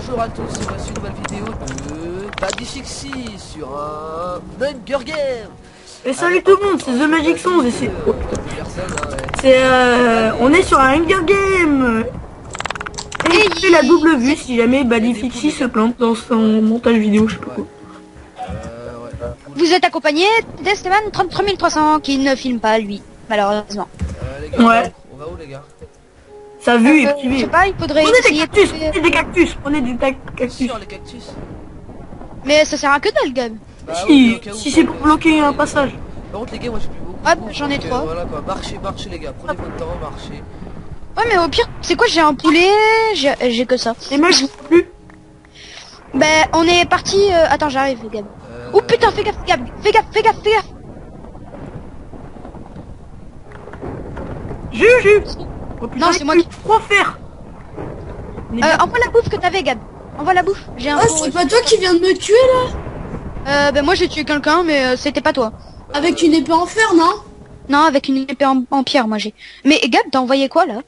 Bonjour à tous, voici une nouvelle vidéo de Badifixie sur un Hunger Game. Et salut tout le monde, c'est The Magic Sons et on est sur un Hunger Game. Et c'est la double vue si jamais Badifixie se plante dans son montage vidéo, je sais pas quoi. Vous êtes accompagné d'Esteban 33300 qui ne filme pas lui, malheureusement. Les gars, Ouais. on va où les gars? Sa vue est Je privée. sais pas, il faudrait Prenez des essayer de cactus, trouver- prenez des cactus, prenez des cactus. Sur les cactus. Mais ça sert à que dalle, Gab. Bah oui, mais au cas où, Si c'est pour bloquer un passage. Par contre les gars, moi j'ai plus beaucoup. Hop, j'en ai donc, 3. Voilà quoi, marchez les gars, prenez votre temps, marchez. Ouais, mais au pire, c'est quoi, j'ai un poulet, j'ai que ça. Les mecs, je vois plus. Ben, on est parti, attends, j'arrive, Gab. Oh putain, fais gaffe, Gab, fais gaffe. Juju. Oh, putain, Non, c'est moi il qui- faut faire. Envoie la bouffe que t'avais, Gab. Envoie la bouffe, j'ai un Ah, c'est pas toi qui viens de me tuer là? Ben moi j'ai tué quelqu'un, mais c'était pas toi. Avec une épée en fer, non? Non, avec une épée en pierre, moi j'ai. Mais Gab, t'as envoyé quoi, là?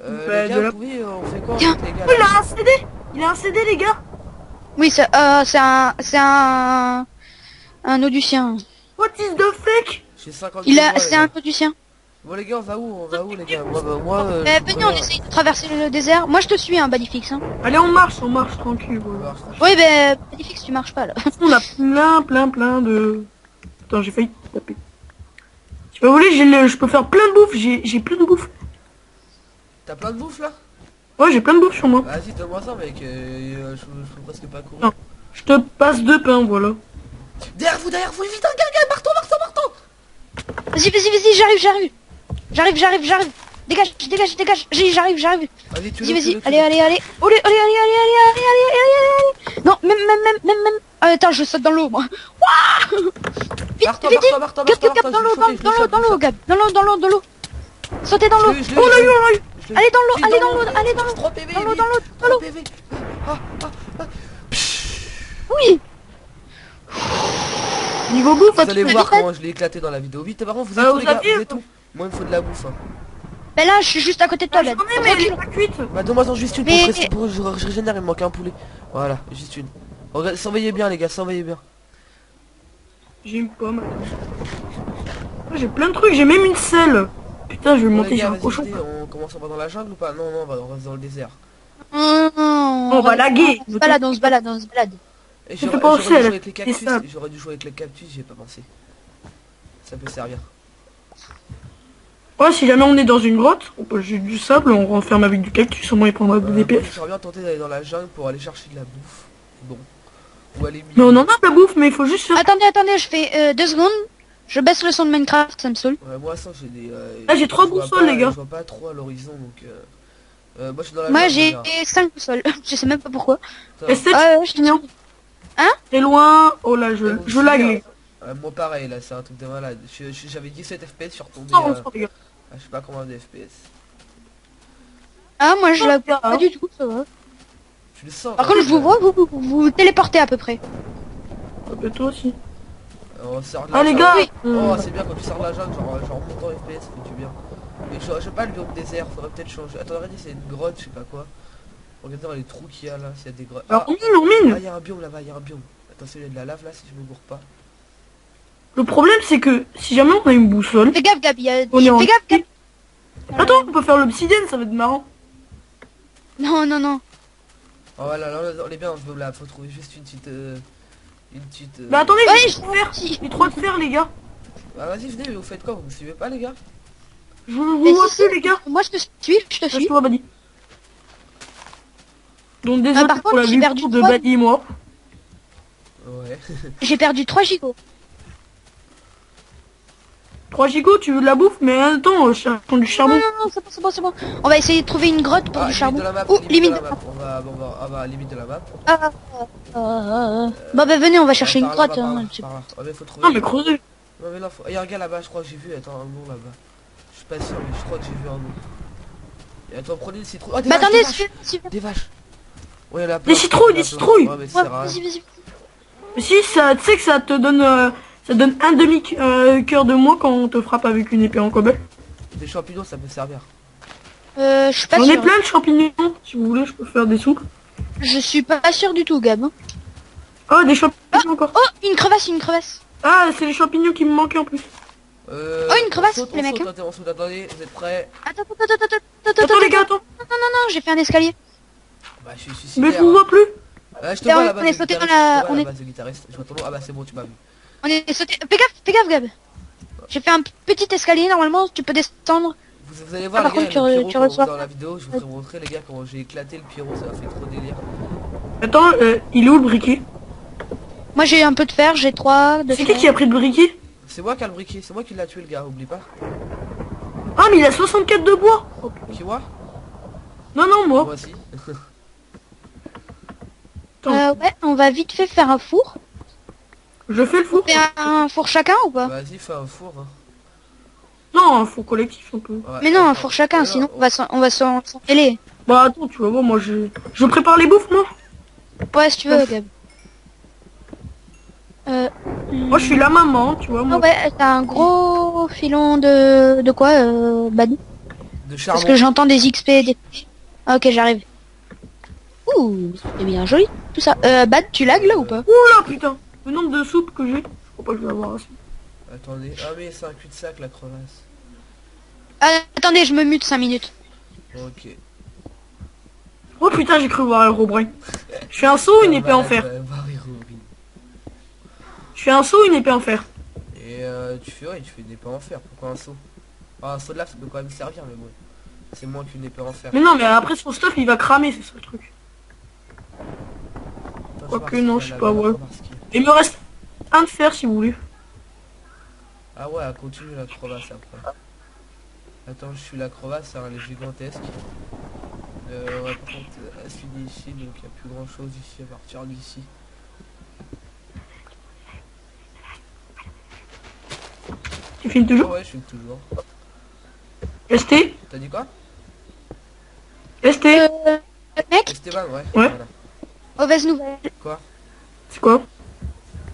Les de gars, la- vous pouvez, on fait quoi Tiens. les gars? Oh, il a un CD. Il a un CD, les gars. Oui, c'est un Odyssean. What is the fake? J'ai 50 C'est un Odyssean. Bon les gars, on va où les gars? Moi Venez, on essaye de traverser le désert. Moi, je te suis, hein, Badifix. Hein. Allez, on marche tranquille. Voilà. Oui, ben, Badifix, tu marches pas, là. On a plein de... Attends, j'ai failli taper. Si vous voulez, je peux faire plein de bouffe. J'ai plein de bouffe. T'as plein de bouffe là? Ouais, j'ai plein de bouffe sur moi. Vas-y, donne-moi ça mec, je peux presque pas courir. Non. Je te passe 2 pains, voilà. Derrière vous, vite, gars, marteau. Vas-y, j'arrive. Dégage. J'arrive. Vas-y, tu Vas-y, allez. Allez. Non, même. Attends, je saute dans l'eau, moi. Wouah! Vite, Marteau, Gab, dans l'eau, Gab. Dans l'eau. Sautez dans l'eau. On l'a eu. Allez dans l'eau. 3 PV, Dans l'eau. 3 PV. Oui. Niveau bouffe, Vous allez voir vite. comment je l'ai éclaté dans la vidéo. Vite, par contre, vous êtes où vous les gars? aviez- Vous êtes où? Moi, il me faut de la bouffe. Hein. Ben là, je suis juste à côté de toi, je Gab. connais, mais elle est pas cuite. Bah, donne-moi juste une Mais- pour que je régénère, il me manque un poulet. Voilà, juste une. Regardez, surveillez bien, les gars, surveillez bien. J'ai une pomme. Oh, j'ai plein de trucs, j'ai même une selle. Putain, je vais Bon, monter les gars, sur un vas-y, cochon. venez, on commence, on va dans la jungle ou pas? Non, on reste dans le désert. On va laguer. On se balade. Et Ça j'aurais fait penser dû à jouer la- avec les cactus, des sables. j'aurais dû jouer avec les cactus, j'y ai pas pensé. Ça peut servir. Ouais, si jamais on est dans une grotte, on peut juste du sable, on renferme avec du cactus, au moins il prendra des Moi, DPS. j'aurais bien tenté d'aller dans la jungle pour aller chercher de la bouffe. Bon. Ou aller Mais on en a de la bouffe, mais il faut juste faire... Attendez, je fais 2 secondes. Je baisse le son de Minecraft, ça me saoule. Ouais, moi ça j'ai des... Ah, j'ai 3 je vois boussoles, pas- les gars. Je vois pas trop à l'horizon donc... moi je suis dans la Moi, jungle, j'ai regarde. 5 boussoles. Je sais même pas pourquoi. Putain. Et c'est Je te dis. c'est loin. Oh là, je lag les... Moi pareil là, c'est un truc de malade. J'avais 17 FPS, je suis retombé Non, on s'en regarde. à je sais pas combien de FPS. Ah, moi, je la Ah. pas du tout, ça va. Tu le sens. Par contre, je vous vois, vous téléportez à peu près. Ah, bah, toi aussi. On sort de la Ah les jungle. gars, Oh c'est bien quand tu sors de la jungle, genre montant FPS, ça fait du bien. Mais je sais pas le biome désert, faudrait peut-être changer. Attends, regardez, c'est une grotte, je sais pas quoi. Regardez dans les trous qu'il y a là, s'il y a des grottes. alors Ah, on mine. il y a un biome là-bas, il y a un biome. Attention, il y a de la lave là si je me gourre pas. Le problème c'est que si jamais on a une boussole... Fais gaffe, Gab, On est en... Fais gaffe, Gab. Attends, on peut faire l'obsidienne, ça va être marrant. Non. Oh voilà, là on est bien dans ce biome là, faut trouver juste une petite... Bah attendez, Ouais, j'ai je trop de fer. si. J'ai trop de fer les gars. Bah vas-y, venez, mais vous faites quoi? Vous me suivez pas les gars? Je vous Mais vois si, plus les gars. Moi, je te suis. Je vois Badi. Donc désolé par pour contre, la j'ai vue perdu de trois- Badi et moi. Ouais. J'ai perdu 3 gigots. 3 gigots, tu veux de la bouffe, mais attends, je cherche du charbon. Non, c'est bon. On va essayer de trouver une grotte pour du charbon. De la map, Oh, limite de limite. la map. On va à limite de la map. Bah venez, on va chercher une Par là, grotte. par là, Hein, par là. Ouais, mais faut trouver... Non mais creusez. Non mais là, il y a un gars là-bas, je crois que j'ai vu, attends, un nom là-bas. Je suis pas sûr, mais je crois que j'ai vu un nom. Et attends, prenez le citron. Oh, des Bah vaches, attendez, des vaches, suivez. des vaches. Ouais, là, Des citrouilles, des citrouilles. Ouais, mais ça Ouais, sert à rien. vas-y. Mais si, ça, tu sais que ça te donne, ça donne un demi cœur de moins quand on te frappe avec une épée en cobble. Des champignons, ça peut servir. Je suis pas J'en ai sûr. plein de champignons. Si vous voulez, je peux faire des soupes. Je suis pas sûr du tout, Gab. Ah, des champignons encore. Oh, une crevasse. Ah, c'est les champignons qui me manquaient en plus. Oh, une crevasse, on saute, les mecs. On saute, attendez, vous êtes prêts? Attends les gars, attends. Non, j'ai fait un escalier. Bah, je suis suicidaire. Mais je vous vois plus. Je te Là, vois on à la base est de sauté dans guitariste, la- je te vois à on la est- base de guitariste. Je vois ton nom. Ah bah c'est bon, tu m'as vu. On est sauté. Fais gaffe, Gab. J'ai fait un petit escalier, normalement, tu peux descendre. Vous allez voir Ah, les par gars, contre, le tu pyro quand reçois. dans la vidéo, je vous ferai montrer les gars comment j'ai éclaté le pyro, ça a fait trop délire. Attends, il est où le briquet? Moi, j'ai un peu de fer, j'ai 3 de C'est fer. qui a pris le briquet? C'est moi qui a le briquet, c'est moi qui l'a tué le gars, oublie pas. Ah, mais il a 64 de bois. Qui moi? Non, non, moi. Moi aussi. Ouais, on va vite fait faire un four. Je fais le four. On fait un four chacun ou pas? Vas-y, fais un four. Hein. Non, un four collectif un peu. Ouais, Mais non, un attends. four chacun, Non, sinon on va s'en mêler. Bah attends, tu vas voir, moi je prépare les bouffes, moi. Ouais, si tu veux, Gab. Moi je suis la maman, tu vois, Ah moi. ouais, t'as un gros filon de quoi, Bad? De Parce charbon. que j'entends des XP, des... Ah, ok, j'arrive. Ouh, c'est bien joli, tout ça. Bad, tu lag là ou pas? Oula putain, le nombre de soupes que j'ai. Je crois pas que je vais avoir assez. Attendez, ah mais c'est un cul-de-sac la crevasse. Ah, attendez, je me mute 5 minutes. Ok. Oh putain, j'ai cru voir Herobrine. Je fais un saut ou une épée en fer? Je fais un saut ou une épée en fer? Et tu fais une épée en fer, pourquoi un saut? Ah, un saut de lave ça peut quand même servir mais bon. C'est moins qu'une épée en fer. Mais non, mais après son stuff il va cramer, c'est ça le truc. Attends, Quoique je vais non, voir je ce sais qu'il y pas, a là-bas, ouais. on va voir ce qu'il y a. Il me reste un de fer si vous voulez. Ah ouais, elle continue la crevasse après. Attends, je suis la crevasse, hein, elle est gigantesque. Ouais, par contre, elle se finit ici, donc il n'y a plus grand chose ici à partir d'ici. Tu filmes toujours? Ouais, je filme toujours. ST? T'as dit quoi? ST? Mec, Esteban, ouais. Ouais. Voilà. mauvaise nouvelle. Quoi? C'est quoi?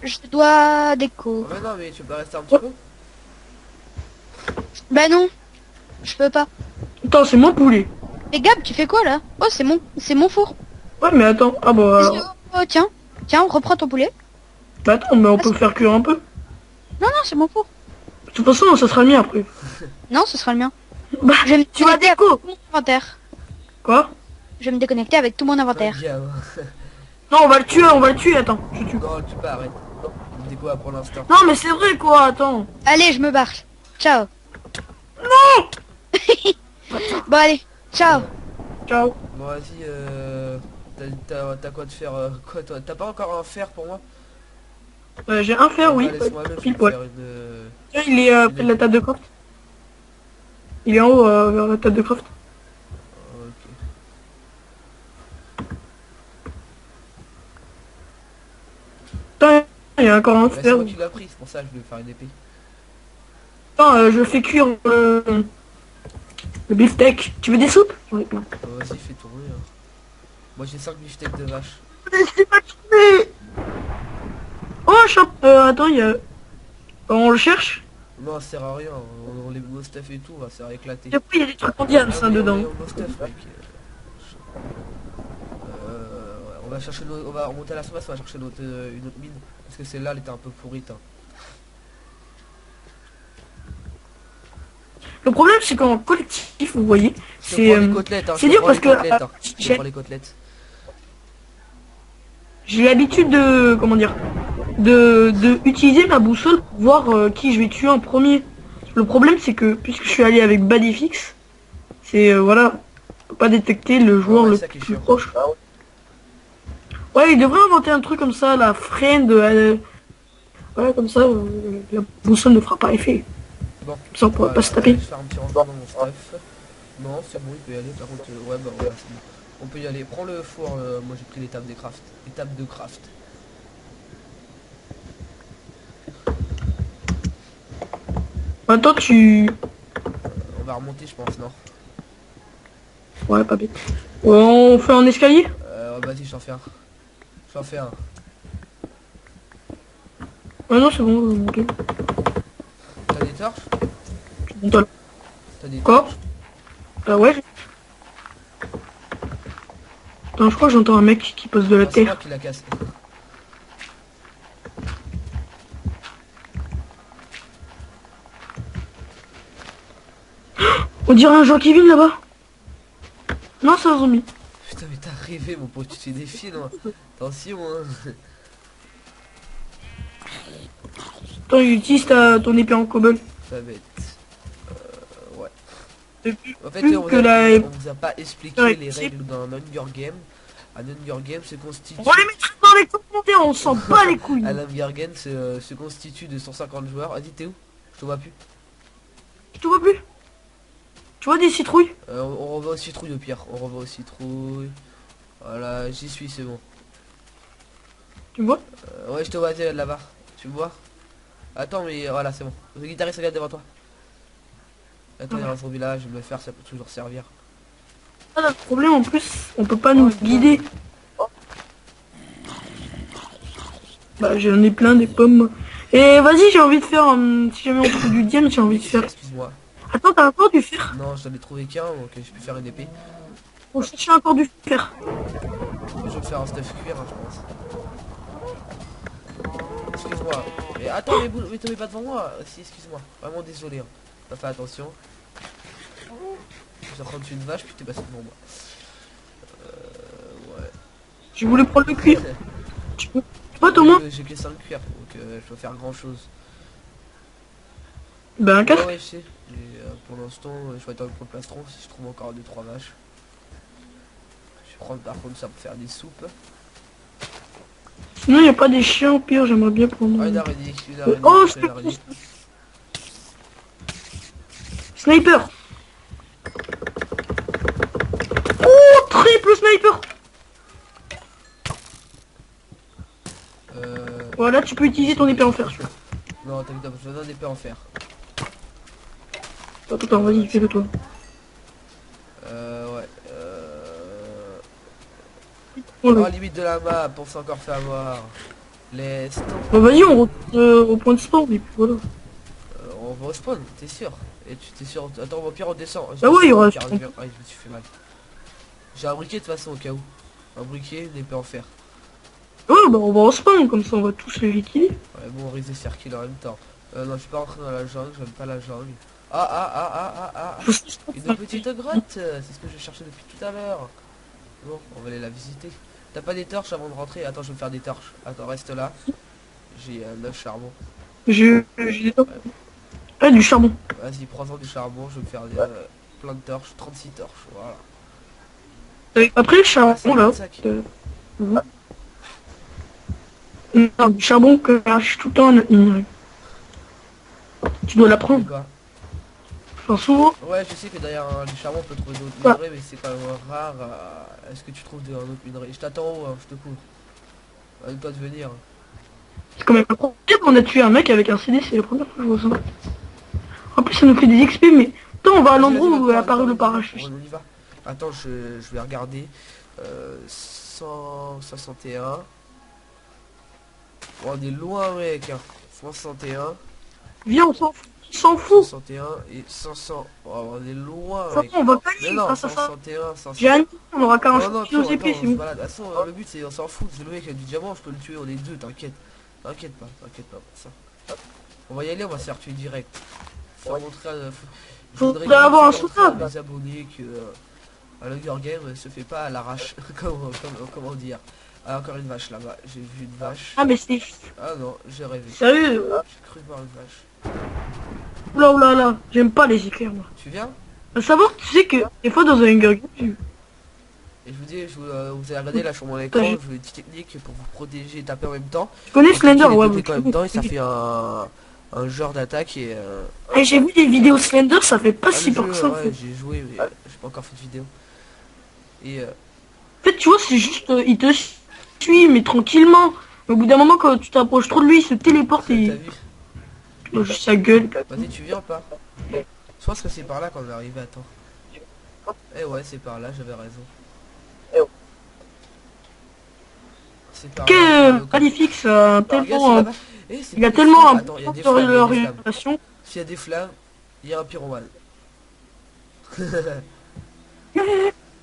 Je dois Oh, déco. mais non, mais tu peux rester un petit peu? Bah non, je peux pas. Attends, c'est mon poulet. Mais Gab, tu fais quoi là? Oh, c'est mon four. Ouais, mais attends. Ah bah alors. Oh, tiens, reprends ton poulet. Bah attends, mais on peut faire cuire un peu. Non, c'est mon four. De toute façon, ça sera le mien après. Non, ce sera le mien. Bah, Je vais me tu vas déconnecter avec déco. tout mon inventaire. Quoi? Je vais me déconnecter avec tout mon inventaire. Bien, hein. Non, on va le tuer, attends. Je tue. Non, tu peux arrêter. On déco pour l'instant. Non, mais c'est vrai quoi, attends. Allez, je me barre. Ciao. Non. Bon, allez, ciao. Ciao. Bon, vas-y, t'as quoi de faire quoi, toi? T'as pas encore un fer pour moi? J'ai un fer, oui. Bah, laisse-moi même, je Pile vais poil. faire une... Tiens, il est près de la table de craft. Il est en haut vers la table de craft. Ok. Putain, il y a encore un Bah, c'est fer. moi qui l'ai pris, c'est pour ça que je vais faire une épée. Attends, je fais cuire le beefsteak. Tu veux des soupes? Oui, non. Vas-y, fais tourner. Hein. Moi j'ai 5 beefsteaks de vache. Laissez pas tuer. Oh, attends, il y a... On le cherche? Non, ça sert à rien, on les beau stuff et tout, ça sert à éclater. Et après, il y a des trucs en diable, ça, dedans. On stuff, mec. On va chercher on va remonter à la surface, on va chercher une autre mine. Parce que celle-là, elle était un peu pourrite. Hein. Le problème, c'est qu'en collectif, vous voyez, Je te c'est... prends les côtelettes, hein, c'est je te dur prends parce les que, côtelettes, hein. Je te j'ai- prends les côtelettes. J'ai l'habitude de... Comment dire? De utiliser ma boussole pour voir qui je vais tuer en premier. Le problème, c'est que, puisque je suis allé avec Badifix, c'est, voilà, on peut pas détecter le joueur Ouais, le ça qui est plus chiant. proche. Ouais, il devrait inventer un truc comme ça, la friend... voilà, comme ça, la boussole ne fera pas effet. Bon. Comme ça, on pourra pas se Je taper. vais faire un petit rangement dans mon stuff. Non, c'est bon, il peut y aller. Par contre, ouais, bah voilà, c'est bon. On peut y aller. Prends le four. Moi, j'ai pris l'étape des craft. Étape de craft. Maintenant tu... On va remonter, je pense, non? Ouais, pas bête. Ouais, on fait un escalier? Vas-y, j'en fais un. J'en fais un. Ouais, non, c'est bon, je vais monter. T'as des torches? Je monte à la- T'as des Quoi? torches? Ouais. Attends, je crois que j'entends un mec qui pose de la Ah, c'est moi terre. qui la casse. On dirait un Jean-Kevin là-bas. Non, c'est un zombie. Putain, mais t'as rêvé, mon pote, tu te fais des films, hein. Attention, hein. Attends, utilise ton épée en cobble. Ça va être... ouais. Depuis En fait, plus on que la... vous a pas expliqué Ouais, les c'est- règles d'un Hunger Game. Un Hunger Game se constitue... On va les mettre dans les commentaires, on s'en bat les couilles. Un Hunger Game se constitue de 150 joueurs. Ah, dis, t'es où? Je te vois plus. Je te vois plus. Tu vois des citrouilles? On revoit aux citrouilles au pire. On revoit aux citrouilles. Voilà, j'y suis, c'est bon. Tu me vois? Ouais, je te vois là-bas. Tu me vois? Attends, mais voilà, c'est bon. Le guitariste regarde devant toi. Attends, il y a un zombie là, je vais me le faire, ça peut toujours servir. Ah, le problème en plus, on peut pas nous guider. Bah j'en ai plein des pommes. Et vas-y, j'ai envie de faire, si jamais on trouve du diamant, j'ai envie de faire. Excuse-moi. Attends, t'as encore du fer? Non, j'en ai trouvé qu'un, donc je peux faire une épée. On cherche encore du fer. Je vais faire un stuff cuir, hein, je pense. Excuse-moi. Mais attends, mais tombez pas devant moi. Si, excuse-moi. Vraiment désolé. Hein. T'as fait attention. Je suis en train de tuer une vache, puis t'es passé devant moi. Ouais. Je voulais prendre le cuir. Tu peux pas Thomas? J'ai que 5 cuirs, donc je peux faire grand chose. Bah un casque. Ouais, je sais. Et pour l'instant, je vais attendre pour le plastron si je trouve encore 2-3 vaches. Je vais prendre par contre ça pour faire des soupes. Sinon y a pas des chiens au pire, j'aimerais bien prendre. Ah, une araignée, une araignée. Oh, une araignée. Sniper. Oh, triple sniper. Voilà, tu peux utiliser ton épée en fer. Non, t'as besoin d'épée en fer. Attends, vas-y, fais-le toi. Ouais. Oh, Oh, là. limite de la map, on s'est encore fait avoir. Laisse. Bah vas-y, on retourne au point de spawn et puis voilà. On va au spawn, t'es sûr? Et tu t'es sûr? Attends, au pire on descend. Ah ouais, il y aura- Ah, je me suis fait mal. J'ai un briquet de toute façon au cas où. Un briquet, une épée en fer. Ouais, bah on va au spawn, comme ça on va tous les liquider. Ouais, bon, on risque de se faire kill en même temps. Non, je suis pas rentré dans la jungle, j'aime pas la jungle. Ah. Une petite grotte, c'est ce que je cherchais depuis tout à l'heure. Bon, on va aller la visiter. T'as pas des torches avant de rentrer? Attends, je vais me faire des torches. Attends, reste là. J'ai 9 charbon. J'ai ah, du charbon. Vas-y, prends-en du charbon, je vais me faire plein de torches. 36 torches, voilà. Après le charbon là. 55. Mhm. Non, du charbon que cache tout le temps à notre minerai. Tu dois la prendre. Quoi? Enfin souvent. Ouais, je sais que derrière du charbon on peut trouver d'autres Ouais. minerais, mais c'est quand même rare. Est-ce que tu trouves un autre minerai? Je t'attends en haut, hein, je te couvre. À toi de venir. C'est quand même incroyable, on a tué un mec avec un CD, c'est la première fois que je vois ça. En plus ça nous fait des XP, mais attends, on va à l'endroit où est apparu le parachute. On y va. Attends, je vais regarder. 161. Bon, on est loin, mec. Hein. 161. Viens, on s'en fout. 161 et 500. Oh, on est loin, Ça, mec. on va Mais gagner non, grâce à ça. 161, 500. J'ai un on aura qu'à Non, un non, nos épées, c'est on se bon. balade. De toute façon, le but c'est on s'en fout. C'est le mec qui a du diamant, je peux le tuer, on est deux, t'inquiète. T'inquiète pas pour ça. On va y aller, on va se faire tuer direct. Faut montrer à... Faudrait avoir un montrer soutenable. à mes abonnés que un Hunger Game se fait pas à l'arrache. comment dire. Ah, encore une vache là-bas. J'ai vu une vache. Ah mais c'est Ah non, j'ai rêvé. sérieux. J'ai cru voir une vache. Oula là, j'aime pas les éclairs moi. Tu viens? À savoir, tu sais que des fois dans un Hunger Game, Et je vous dis, vous allez regarder là sur mon écran, je vous ai une petite technique pour vous protéger et taper en même temps. tu connais On Slender, clique les ouais. deux clics en même temps et ça fait un genre d'attaque et Et j'ai vu des vidéos Slender, ça fait pas ah, si le peur jeu, que ça. En ouais, fait. j'ai joué mais j'ai pas encore fait de vidéo. Et En fait, tu vois, c'est juste, il te suit, mais tranquillement. Mais au bout d'un moment, quand tu t'approches trop de lui, il se téléporte t'as et vu? il a juste sa gueule. Vas-y, tu viens ou pas? Je pense que c'est par là qu'on est arrivé, attends. Eh ouais, c'est par là, j'avais raison. C'est par là. Que magnifique, ça a Regarde, c'est tellement, là-bas. Eh, c'est il a pas des tellement flammes. un Attends, il y a des sur flammes, il y a des flammes. l'orientation. S'il y a des flammes, il y a un pyromane.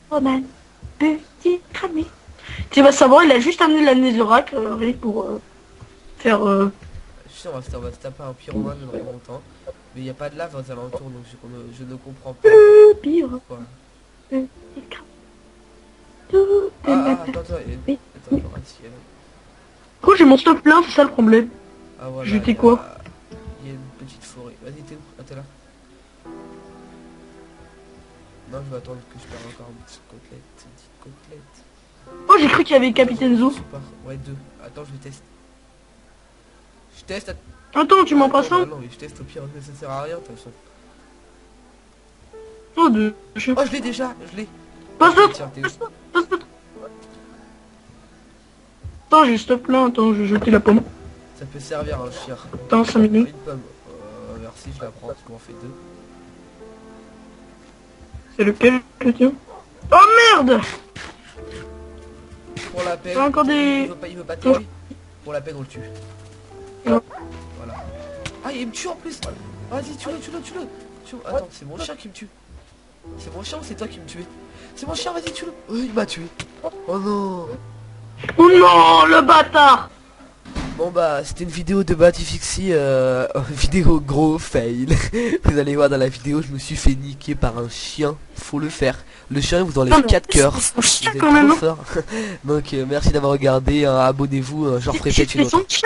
Oh man. petit cramé. Tu vas savoir, il a juste amené la Netherrack rien que pour faire... Je sais, on va se taper un pyromane dans longtemps. Mais il n'y a pas de lave aux alentours, donc je ne comprends pas. pire. Pourquoi. Petit cramé. Attends, attends, Ratiel. Oh, j'ai mon stock plein, c'est ça le problème. Ah voilà. Jeter quoi? Il y a une petite forêt. Vas-y, t'es où? Ah, t'es là. Non, je vais attendre que je perde encore une petite côtelette. Oh, j'ai cru qu'il y avait Capitaine Zo. Super. Ouais, 2. Attends, je vais tester. Je teste. Attends, tu m'en passes Ah, un? non, mais je teste au pire, ça sert à rien de toute façon. Oh, deux. Oh, je l'ai déjà, je l'ai. Passe l'autre. Tiens, t'es où? Passe l'autre. Attends, j'ai le stock plein. Attends, je vais jeter la pomme. Ça peut servir un chien. Attends, 5 minutes. Une pomme. Merci, je la prends, parce qu'on en fait 2. C'est lequel le tien? Oh merde! Pour la peine. T'as encore des... Il veut pas tuer. Pour la peine, on le tue. Non. Voilà. Ah, il me tue en plus. Vas-y, tue-le. Attends, c'est mon chien qui me tue. C'est mon chien ou c'est toi qui me tues? C'est mon chien, vas-y, tue-le. Oh, il m'a tué. Oh non. Oh non, le bâtard! Bon bah c'était une vidéo de Batifixie, vidéo gros fail. Vous allez voir dans la vidéo, je me suis fait niquer par un chien, faut le faire. Le chien vous enlève 4 cœurs. C'est son chien Vous êtes quand même. trop fort. Donc merci d'avoir regardé, abonnez-vous, j'en ferai peut-être une autre.